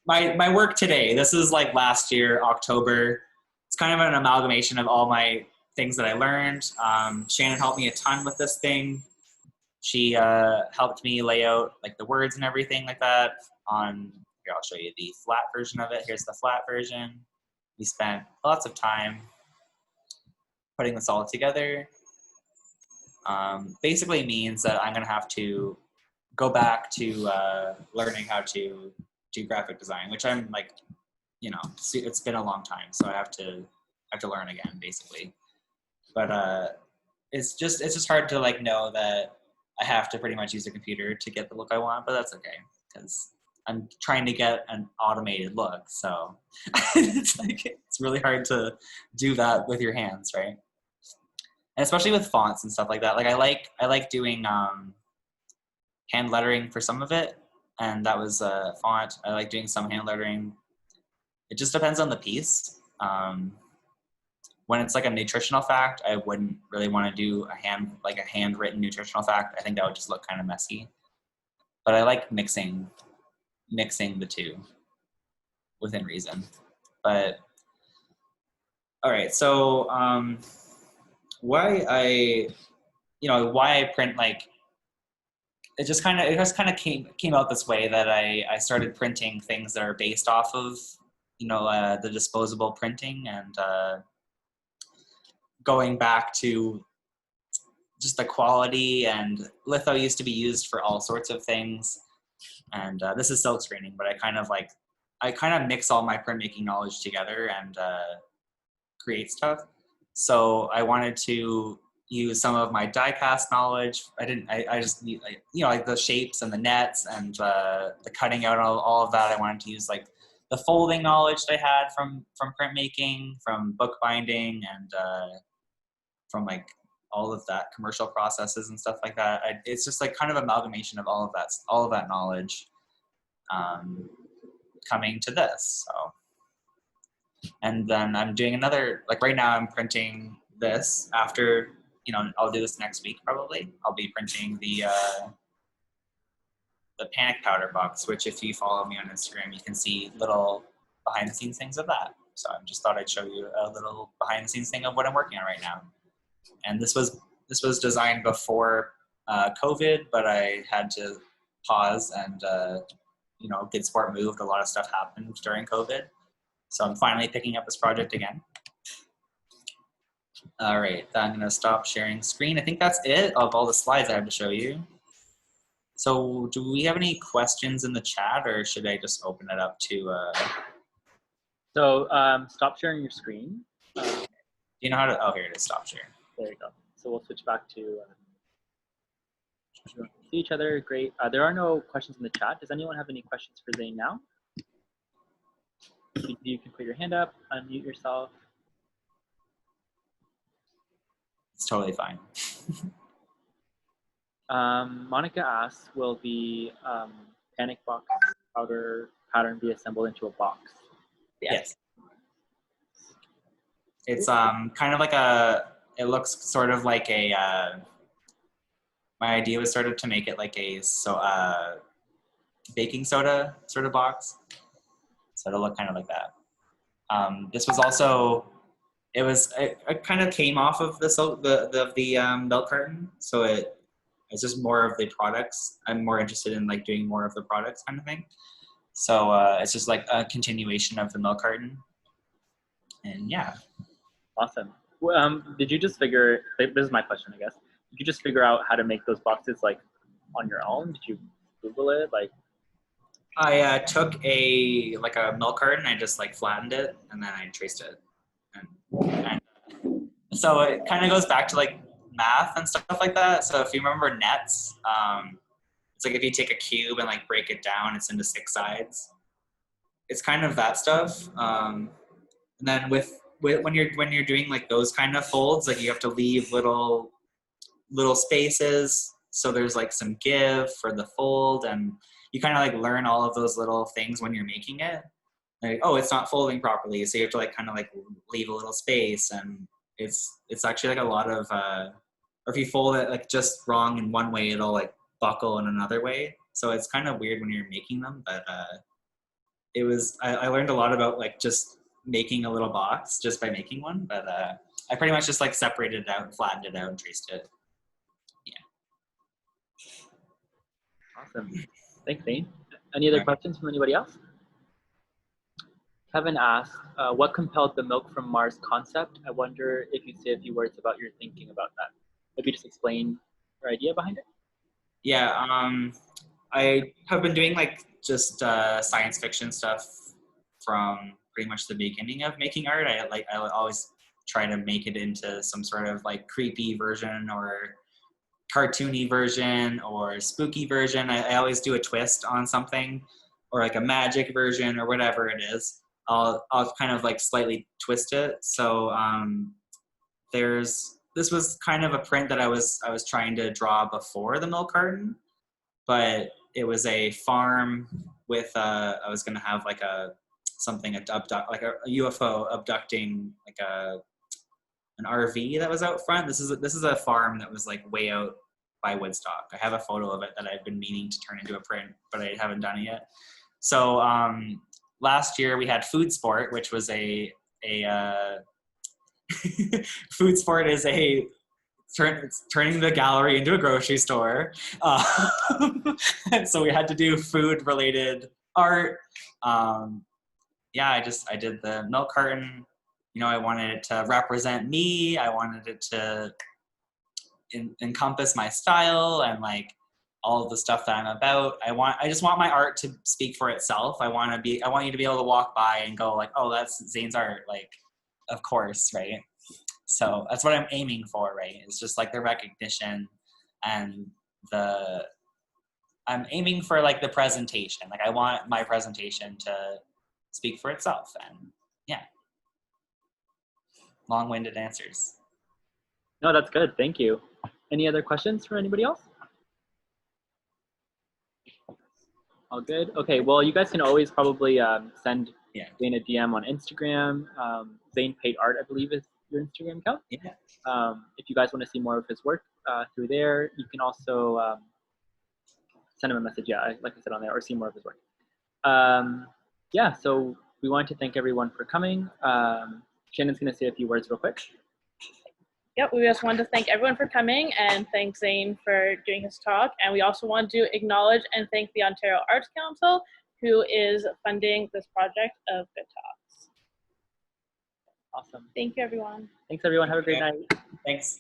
my work today, this is like last year, October. It's kind of an amalgamation of all my things that I learned. Shannon helped me a ton with this thing. She helped me lay out like the words and everything like that here, I'll show you the flat version of it. Here's the flat version. We spent lots of time putting this all together. Basically means that I'm gonna have to go back to learning how to do graphic design, which I'm like, it's been a long time, so I have to learn again, basically. But it's just hard to like know that I have to pretty much use a computer to get the look I want, but that's okay because I'm trying to get an automated look. So it's really hard to do that with your hands, right? And especially with fonts and stuff like that. Like I like doing hand lettering for some of it, and that was a font. I like doing some hand lettering. It just depends on the piece. When it's like a nutritional fact, I wouldn't really want to do a handwritten nutritional fact. I think that would just look kind of messy. But I like mixing the two within reason. But all right, so why I print, like it just kind of came out this way that I started printing things that are based off of the disposable printing, and going back to just the quality. And litho used to be used for all sorts of things, and this is silk screening, but I kind of mix all my printmaking knowledge together and create stuff. So I wanted to use some of my die cast knowledge. I just need like the shapes and the nets and the cutting out, all of that. I wanted to use like the folding knowledge that I had from printmaking, from bookbinding, and from like all of that commercial processes and stuff like that. It's just like kind of amalgamation of all of that knowledge coming to this. So, and then I'm doing another, like right now I'm printing this. After, I'll do this next week probably. I'll be printing the panic powder box, which if you follow me on Instagram, you can see little behind the scenes things of that. So I just thought I'd show you a little behind the scenes thing of what I'm working on right now. And this was designed before COVID, but I had to pause and, Good Sport moved. A lot of stuff happened during COVID. So I'm finally picking up this project again. All right, I'm gonna stop sharing screen. I think that's it of all the slides I have to show you. So do we have any questions in the chat, or should I just open it up to? So stop sharing your screen. Do you know how to, oh, here it is, stop share. There you go. So we'll switch back to see each other. Great. There are no questions in the chat. Does anyone have any questions for Zane now? You can put your hand up, unmute yourself. It's totally fine. Monica asks, will the panic box powder pattern be assembled into a box? Yes. It's kind of like it looks sort of like a, my idea was sort of to make it like a baking soda sort of box. So it'll look kind of like that. This was also, it kind of came off of the milk carton. So it's just more of the products. I'm more interested in like doing more of the products kind of thing. So it's just like a continuation of the milk carton. And yeah. Awesome. Well, did you just figure, this is my question, I guess. Did you just figure out how to make those boxes like on your own? Did you Google it? Like, I took a milk carton. I just like flattened it and then I traced it. And so it kind of goes back to like math and stuff like that. So if you remember nets, it's like if you take a cube and like break it down, it's into 6 sides. It's kind of that stuff. And then with when you're doing like those kind of folds, like you have to leave little spaces, so there's like some give for the fold, and you kind of like learn all of those little things when you're making it. Like, oh, it's not folding properly, so you have to like kind of like leave a little space, and it's actually like a lot of or if you fold it like just wrong in one way, it'll like buckle in another way. So it's kind of weird when you're making them, but I learned a lot about like just making a little box just by making one, but I pretty much just like separated it out, flattened it out, and traced it. awesome. Thanks, Zane. Any other questions from anybody else? Kevin asked, what compelled the Milk from Mars concept? I wonder if you'd say a few words about your thinking about that. Maybe just explain your idea behind it. Yeah, I have been doing like just science fiction stuff from pretty much the beginning of making art. I always try to make it into some sort of like creepy version or cartoony version or spooky version. I always do a twist on something, or like a magic version or whatever it is. I'll kind of like slightly twist it. So this was kind of a print that I was trying to draw before the milk carton, but it was a farm with I was gonna have like something like a UFO abducting like an RV that was out front. This is a farm that was like way out by Woodstock. I have a photo of it that I've been meaning to turn into a print, but I haven't done it yet. So last year we had Food Sport, which was a Food Sport is turning the gallery into a grocery store. So we had to do food related art. Yeah, I did the milk carton. You know, I wanted it to represent me. I wanted it to encompass my style and like all of the stuff that I'm about. I just want my art to speak for itself. I want you to be able to walk by and go like, oh, that's Zane's art. Like, of course, right? So that's what I'm aiming for, right? It's just like the recognition and I'm aiming for like the presentation. Like I want my presentation to speak for itself, and yeah. Long-winded answers. No, that's good. Thank you. Any other questions from anybody else? All good. Okay. Well, you guys can always probably send Zane a DM on Instagram. Zane Pate Art, I believe, is your Instagram account. Yeah. If you guys want to see more of his work through there, you can also send him a message. Yeah, like I said on there, or see more of his work. Yeah. So we want to thank everyone for coming. Shannon's going to say a few words real quick. Yep, we just wanted to thank everyone for coming and thank Zane for doing his talk. And we also want to acknowledge and thank the Ontario Arts Council, who is funding this project of Good Talks. Awesome. Thank you, everyone. Thanks, everyone. Have a great night. Thanks.